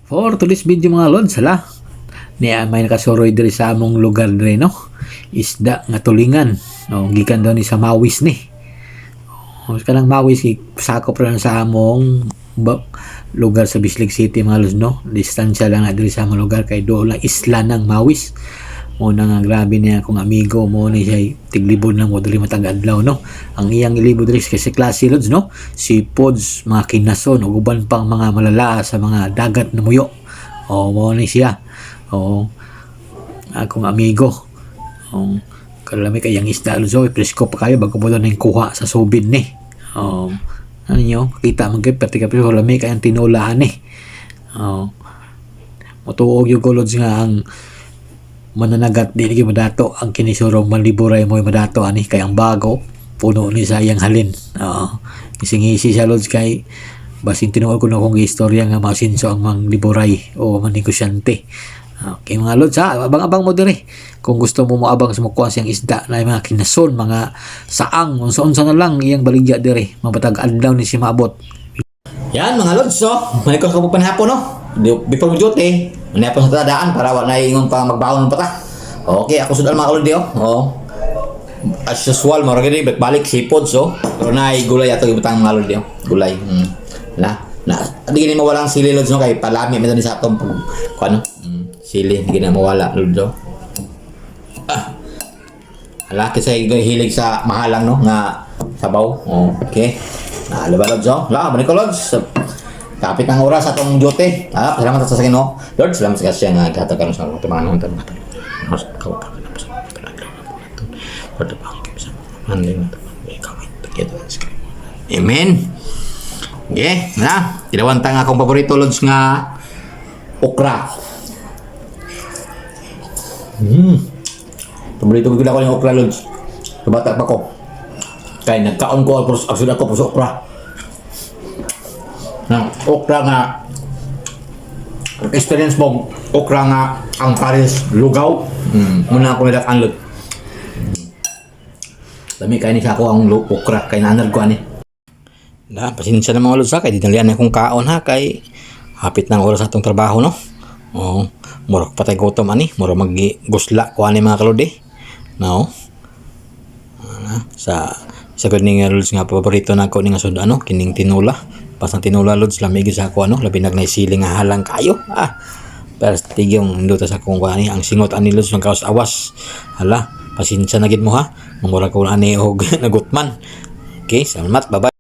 For today's video mga lods, hala, may nakasuroy diri sa among lugar diri, no? Isda nga tulingan. No, gikan daw ni sa Mawis ni. Kanang Mawis sakop ra sa among lugar sa Bislig City mga lods, no? Distansya lang na diri sa among lugar kay doon lang isla ng Mawis. Muna nga grabe niya akong amigo mo ni siya tiglibod lang mo dali matag adlaw, no? Ang iyang ilibod diri kasi klase lods, no? Seafoods, mga kinason ug uban pang mga malala sa mga dagat na muyo. Mo ni siya. Akong amigo. Kalami kayang isda lods, presko pa kayo bago mo doon yung kuha sa subin ni. Ano nyo? Kita man kayo pati kayo kalami kayang tinulaan ni. Matuog yung lods nga ang mananagat di lagi madato ang kinisurong manliburay mo madato ani kay ang bago puno ni sayang halin. Isingisi siya lods kay basin tinuod ko na kong istorya nga masinso ang mangliburay o manegosyante. Okay mga lods, abang-abang mo dire kung gusto mo moabang sa mukuha siyang isda na mga kinason, mga saang unsa-unsa na lang iyang baligya dire mabatag adlaw ni si maabot. Yan mga lods, may ko sa panhapon, no? Before we do it, manapon sa tadaan para wala ingon pa magbaon pa ta. Okay, ako sud mga kalodi, as usual mo gani balik sipod pero na gulay ato ibutang mga kalodi, gulay. Na di gini mawalang sili lods, no, kay palami meto ni sa atong ano sili di gina mawala lods. Ala kasi hilig sa mahalang, no, nga sabaw. Okay. Laba lods, balik ko lods. Kapit ng oras atong duty. Salamat sa sakin, no. Lord, salamat sa kasya nga gatagan sa mga tumanong tanong. Amen. Okay, na. Tinawantang akong paborito lods nga okra. Paborito ko yung okra lods. Bata pa ko. Kaya nagkaon ko ako sa okra. Na okra nga experience mo okra nga ang Paris lugaw. Muna ako nila kanlot. Dami kay ni sa ako ang okra kay nanal ko ani. Pasensya na mga lods, kay dinalian akong kaon kay hapit ng oras atong trabaho, no. Murag patay gutom ani, murag magigusla ko ani mga kalodi. No. Sa ganing lods nga paborito nako ni nga sud kining tinula. Pasang tinula lods lamig sa ako labi nag naisiling nga halang kayo. Pero tigyong nduta sa kung ani ang singot ani lods ng kaos awas. Hala, pasensya na gid mo ha. Mumura ko ani og nagutman. Okay, salamat, bye-bye.